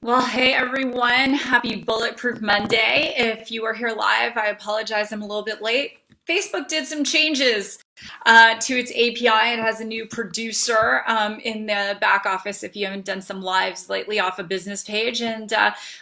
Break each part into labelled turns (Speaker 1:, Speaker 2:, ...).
Speaker 1: Well, hey everyone, happy Bulletproof Monday. If you are here live, I apologize, I'm a little bit late. Facebook did some changes to its API. It has a new producer in the back office if you haven't done some lives lately off a business page. And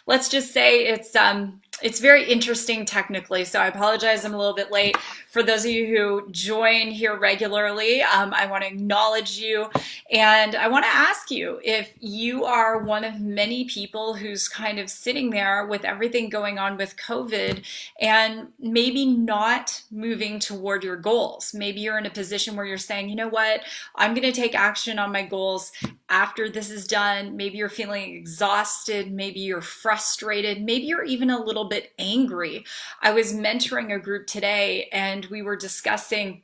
Speaker 1: let's just say it's very interesting technically, so I apologize I'm a little bit late. For those of you who join here regularly, I want to acknowledge you, and I want to ask you if you are one of many people who's kind of sitting there with everything going on with COVID and maybe not moving toward your goals. Maybe you're in a position where you're saying, you know what, I'm going to take action on my goals after this is done. Maybe you're feeling exhausted, maybe you're frustrated, maybe you're even a little bit angry. I was mentoring a group today and we were discussing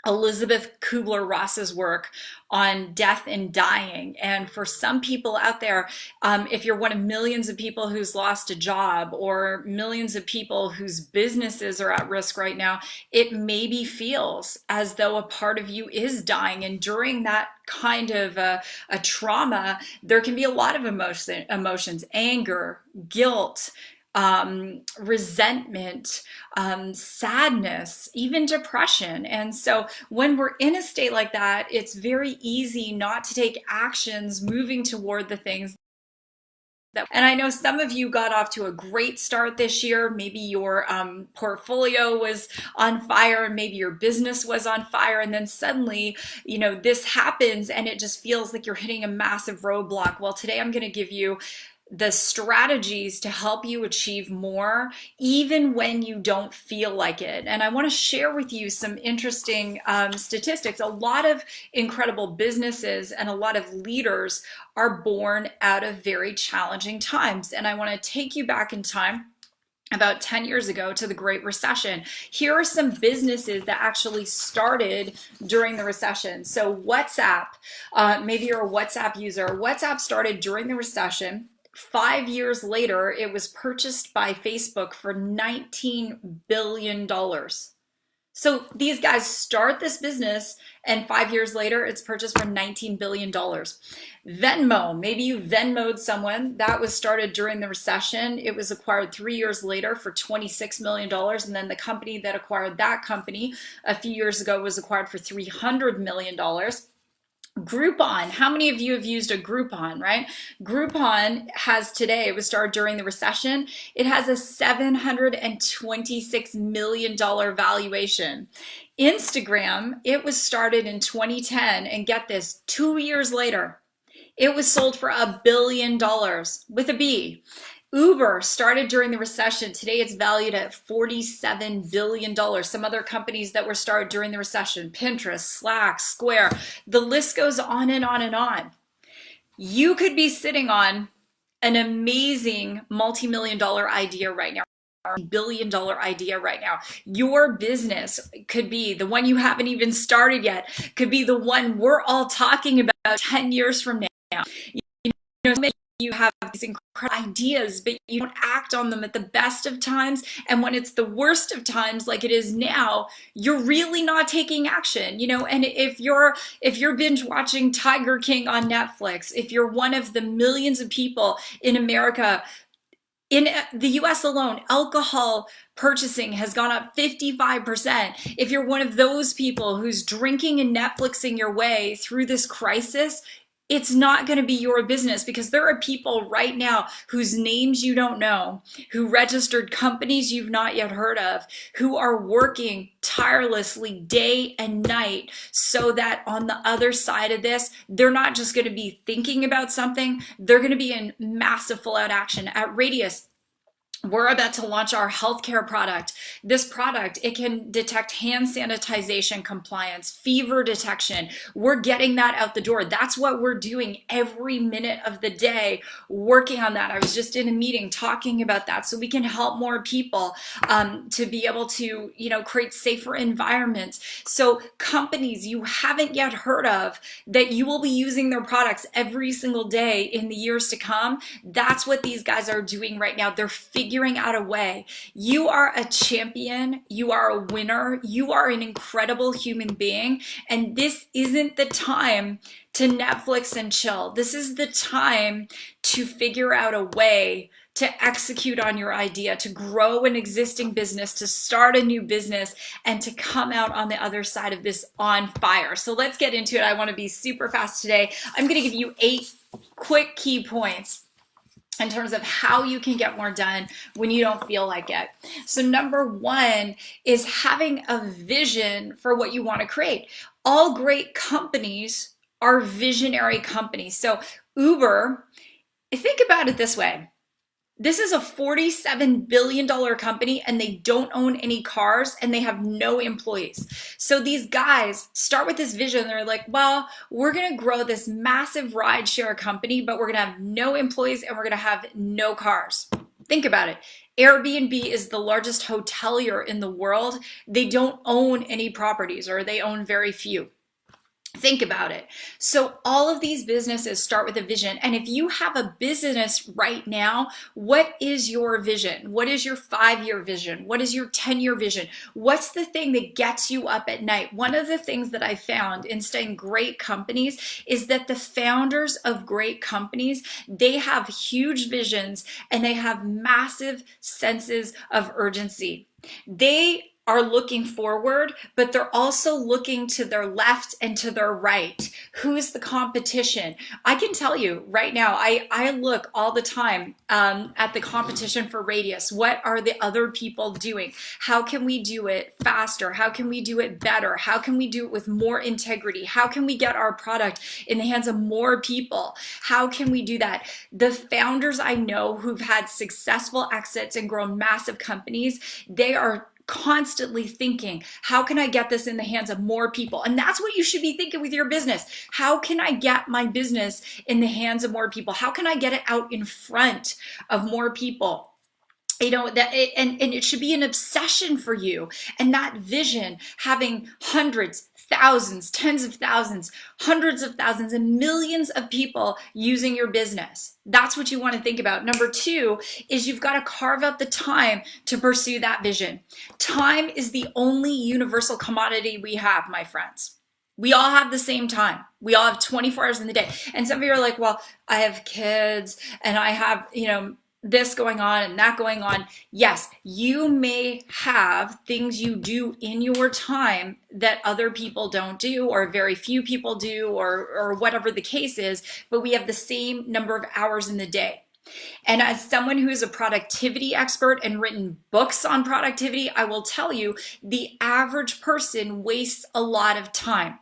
Speaker 1: Elizabeth Kubler-Ross's work on death and dying. And for some people out there, if you're one of millions of people who's lost a job or millions of people whose businesses are at risk right now, it maybe feels as though a part of you is dying. And during that kind of a trauma, there can be a lot of emotions, anger, guilt, resentment, sadness, even depression. And so when we're in a state like that, it's very easy not to take actions moving toward the things and I know some of you got off to a great start this year. Maybe your portfolio was on fire, and maybe your business was on fire, and then suddenly, this happens and it just feels like you're hitting a massive roadblock. Well, today I'm going to give you the strategies to help you achieve more, even when you don't feel like it. And I want to share with you some interesting statistics. A lot of incredible businesses and a lot of leaders are born out of very challenging times. And I want to take you back in time about 10 years ago to the Great Recession. Here are some businesses that actually started during the recession. So WhatsApp, maybe you're a WhatsApp user. WhatsApp started during the recession. 5 years later, it was purchased by Facebook for $19 billion. So these guys start this business, and 5 years later, it's purchased for $19 billion. Venmo, maybe you Venmoed someone. That was started during the recession. It was acquired 3 years later for $26 million. And then the company that acquired that company a few years ago was acquired for $300 million. Groupon, how many of you have used a Groupon, right? Groupon has today, it was started during the recession, it has a $726 million valuation. Instagram, it was started in 2010, and get this, 2 years later, it was sold for $1 billion with a B. Uber started during the recession. Today it's valued at $47 billion. Some other companies that were started during the recession, Pinterest, Slack, Square, the list goes on and on and on. You could be sitting on an amazing multi-million dollar idea right now. $1 billion idea right now. Your business could be the one you haven't even started yet, could be the one we're all talking about 10 years from now. You have these incredible ideas, but you don't act on them at the best of times. And when it's the worst of times, like it is now, you're really not taking action, and if you're binge watching Tiger King on Netflix, if you're one of the millions of people in America, in the US alone, alcohol purchasing has gone up 55%. If you're one of those people who's drinking and Netflixing your way through this crisis, it's not going to be your business, because there are people right now whose names you don't know, who registered companies you've not yet heard of, who are working tirelessly day and night so that on the other side of this, they're not just going to be thinking about something, they're going to be in massive full-out action. At Radius, we're about to launch our healthcare product. This product, it can detect hand sanitization compliance, fever detection. We're getting that out the door. That's what we're doing every minute of the day, working on that. I was just in a meeting talking about that, so we can help more people to be able to, create safer environments. So companies you haven't yet heard of that you will be using their products every single day in the years to come, that's what these guys are doing right now. They're figuring figuring out a way. You are a champion. You are a winner. You are an incredible human being. And this isn't the time to Netflix and chill. This is the time to figure out a way to execute on your idea, to grow an existing business, to start a new business, and to come out on the other side of this on fire. So let's get into it. I want to be super fast today. I'm going to give you 8 quick key points in terms of how you can get more done when you don't feel like it. So number 1 is having a vision for what you want to create. All great companies are visionary companies. So Uber, think about it this way. This is a $47 billion company and they don't own any cars and they have no employees. So these guys start with this vision. They're like, well, we're going to grow this massive rideshare company, but we're going to have no employees and we're going to have no cars. Think about it. Airbnb is the largest hotelier in the world. They don't own any properties, or they own very few. Think about it. So all of these businesses start with a vision. And if you have a business right now, what is your vision? What is your 5-year vision? What is your 10-year vision? What's the thing that gets you up at night? One of the things that I found in studying great companies is that the founders of great companies, they have huge visions and they have massive senses of urgency. They are looking forward, but they're also looking to their left and to their right. Who's the competition? I can tell you right now, I look all the time at the competition for Radius. What are the other people doing? How can we do it faster? How can we do it better? How can we do it with more integrity? How can we get our product in the hands of more people? How can we do that? The founders I know who've had successful exits and grown massive companies, they are constantly thinking, how can I get this in the hands of more people? And that's what you should be thinking with your business. How can I get my business in the hands of more people? How can I get it out in front of more people? You know, that and it should be an obsession for you. And that vision, having hundreds, thousands, tens of thousands, hundreds of thousands, and millions of people using your business. That's what you want to think about. Number 2 is you've got to carve out the time to pursue that vision. Time is the only universal commodity we have, my friends. We all have the same time. We all have 24 hours in the day. And some of you are like, well, I have kids and I have, this going on and that going on. Yes, you may have things you do in your time that other people don't do, or very few people do, or whatever the case is, but we have the same number of hours in the day. And as someone who is a productivity expert and written books on productivity, I will tell you the average person wastes a lot of time.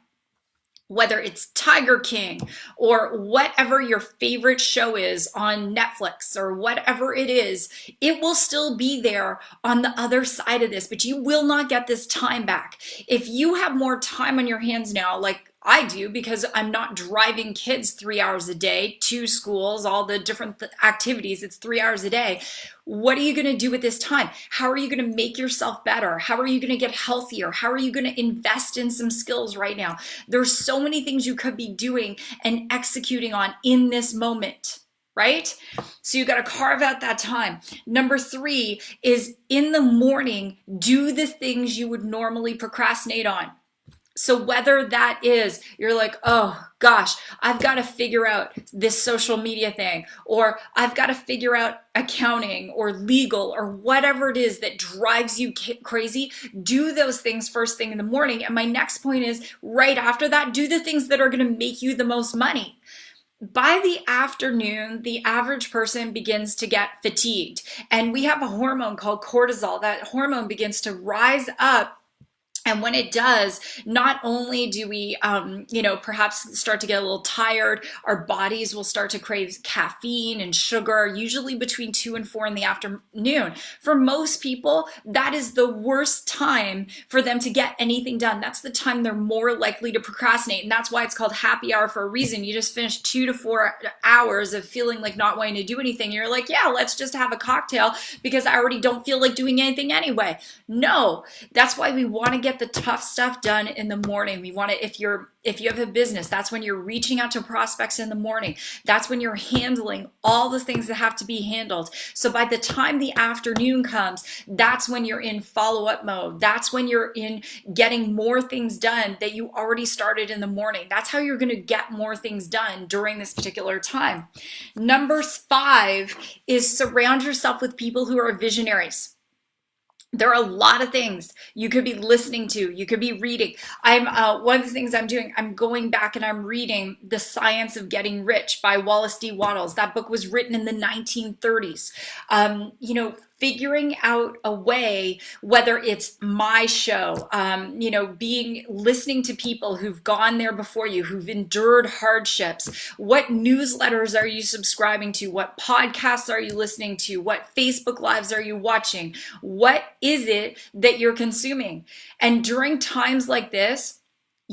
Speaker 1: Whether it's Tiger King or whatever your favorite show is on Netflix or whatever it is, it will still be there on the other side of this, but you will not get this time back. If you have more time on your hands now, like I do, because I'm not driving kids 3 hours a day to schools, all the different activities, it's 3 hours a day. What are you going to do with this time? How are you going to make yourself better? How are you going to get healthier? How are you going to invest in some skills right now? There's so many things you could be doing and executing on in this moment, right? So you got to carve out that time. Number 3 is in the morning, do the things you would normally procrastinate on. So whether that is, you're like, oh gosh, I've got to figure out this social media thing, or I've got to figure out accounting or legal or whatever it is that drives you crazy, do those things first thing in the morning. And my next point is right after that, do the things that are going to make you the most money. By the afternoon, the average person begins to get fatigued. And we have a hormone called cortisol. That hormone begins to rise up. And when it does, not only do we, perhaps start to get a little tired, our bodies will start to crave caffeine and sugar, usually between 2 and 4 in the afternoon. For most people, that is the worst time for them to get anything done. That's the time they're more likely to procrastinate. And that's why it's called happy hour for a reason. You just finished 2 to 4 hours of feeling like not wanting to do anything. You're like, yeah, let's just have a cocktail because I already don't feel like doing anything anyway. No, that's why we want to get get the tough stuff done in the morning. We want to, if you have a business, that's when you're reaching out to prospects in the morning. That's when you're handling all the things that have to be handled. So by the time the afternoon comes, that's when you're in follow-up mode. That's when you're in getting more things done that you already started in the morning. That's how you're going to get more things done during this particular time. Number 5 is surround yourself with people who are visionaries. There are a lot of things you could be listening to. You could be reading. One of the things I'm doing, I'm going back and I'm reading The Science of Getting Rich by Wallace D. Wattles. That book was written in the 1930s. Figuring out a way, whether it's my show, listening to people who've gone there before you, who've endured hardships. What newsletters are you subscribing to? What podcasts are you listening to? What Facebook Lives are you watching? What is it that you're consuming? And during times like this,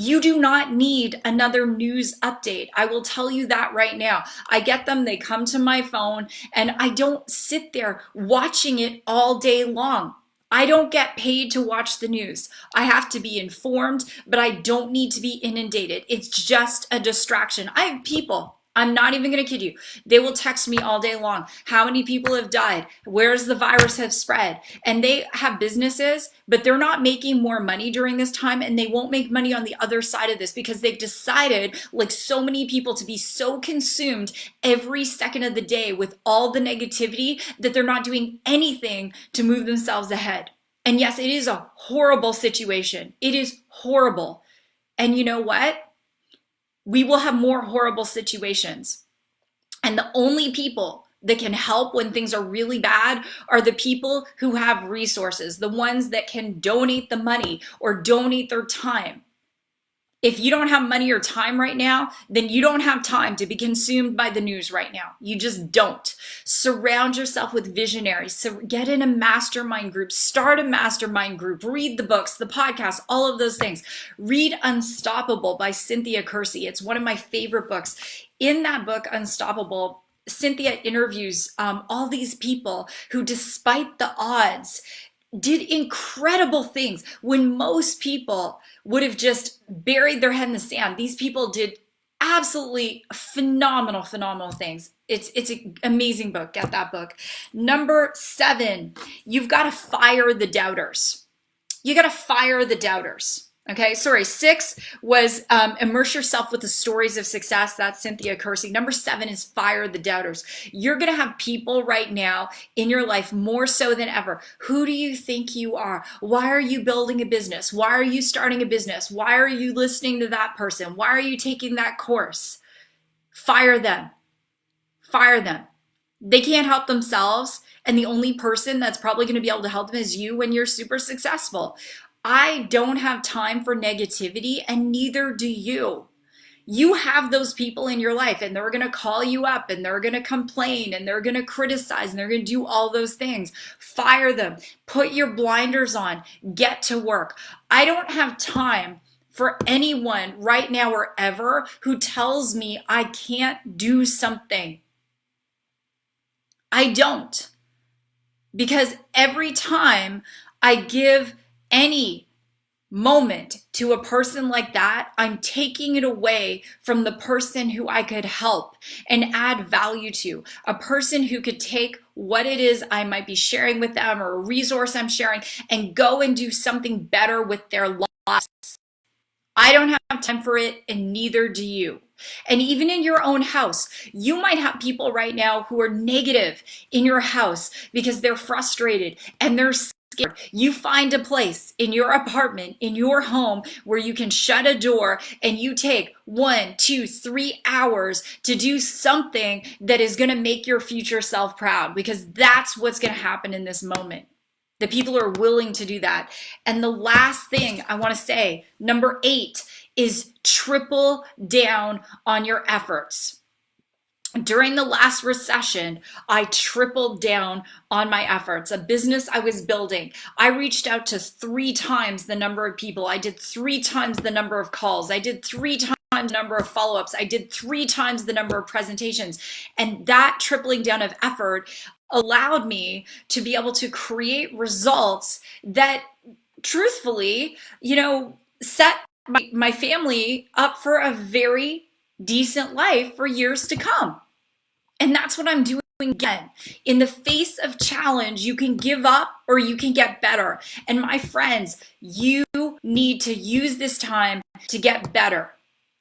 Speaker 1: you do not need another news update. I will tell you that right now. I get them, they come to my phone, and I don't sit there watching it all day long. I don't get paid to watch the news. I have to be informed, but I don't need to be inundated. It's just a distraction. I have people, I'm not even going to kid you. They will text me all day long. How many people have died? Where's the virus have spread? And they have businesses, but they're not making more money during this time, and they won't make money on the other side of this because they've decided, like so many people, to be so consumed every second of the day with all the negativity that they're not doing anything to move themselves ahead. And yes, it is a horrible situation. It is horrible. And you know what? We will have more horrible situations. And the only people that can help when things are really bad are the people who have resources, the ones that can donate the money or donate their time. If you don't have money or time right now, then you don't have time to be consumed by the news right now. You just don't. Surround yourself with visionaries. So get in a mastermind group, start a mastermind group, read the books, the podcasts, all of those things. Read Unstoppable by Cynthia Kersey. It's one of my favorite books. In that book, Unstoppable, Cynthia interviews all these people who, despite the odds, did incredible things when most people would have just buried their head in the sand. These people did absolutely phenomenal things. It's an amazing book. Get that book. Number 7, you've got to fire the doubters. You got to fire the doubters. Okay, 6 was immerse yourself with the stories of success. That's Cynthia Kersey. Number 7 is fire the doubters. You're going to have people right now in your life more so than ever. Who do you think you are? Why are you building a business? Why are you starting a business? Why are you listening to that person? Why are you taking that course? Fire them. Fire them. They can't help themselves, and the only person that's probably going to be able to help them is you when you're super successful. I don't have time for negativity, and neither do you. You have those people in your life, and they're going to call you up, and they're going to complain, and they're going to criticize, and they're going to do all those things. Fire them. Put your blinders on. Get to work. I don't have time for anyone right now or ever who tells me I can't do something. I don't. Because every time I give any moment to a person like that, I'm taking it away from the person who I could help and add value to. A person who could take what it is I might be sharing with them or a resource I'm sharing and go and do something better with their lives. I don't have time for it, and neither do you. And even in your own house, you might have people right now who are negative in your house because they're frustrated and they're scared. You find a place in your apartment, in your home, where you can shut a door and you take 1, 2, 3 hours to do something that is going to make your future self proud, because that's what's going to happen in this moment. The people are willing to do that. And the last thing I want to say, number 8, is triple down on your efforts. During the last recession, I tripled down on my efforts. A business I was building, I reached out to 3 times the number of people. I did 3 times the number of calls. I did 3 times the number of follow-ups. I did 3 times the number of presentations. And that tripling down of effort allowed me to be able to create results that truthfully, set my family up for a very decent life for years to come. And that's what I'm doing again. In the face of challenge, you can give up or you can get better. And my friends, you need to use this time to get better.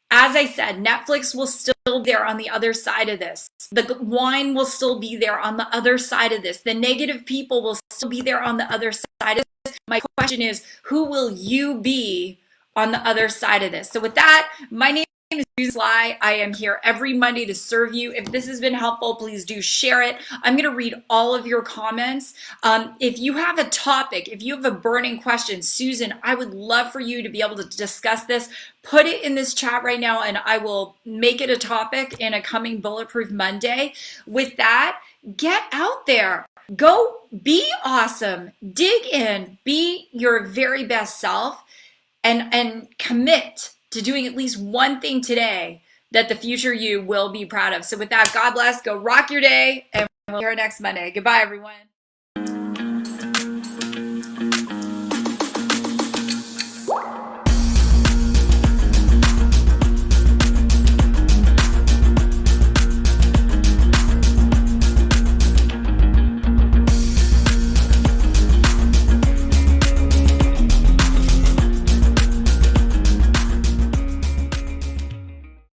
Speaker 1: As I said, Netflix will still be there on the other side of this. The wine will still be there on the other side of this. The negative people will still be there on the other side of this. My question is, who will you be on the other side of this? So with that, my name is Susan Sly. I am here every Monday to serve you. If this has been helpful, please do share it. I'm going to read all of your comments. If you have a topic, if you have a burning question, Susan, I would love for you to be able to discuss this. Put it in this chat right now, and I will make it a topic in a coming Bulletproof Monday. With that, get out there. Go be awesome. Dig in. Be your very best self, and commit to doing at least one thing today that the future you will be proud of. So with that, God bless. Go rock your day, and we'll see you next Monday. Goodbye, everyone.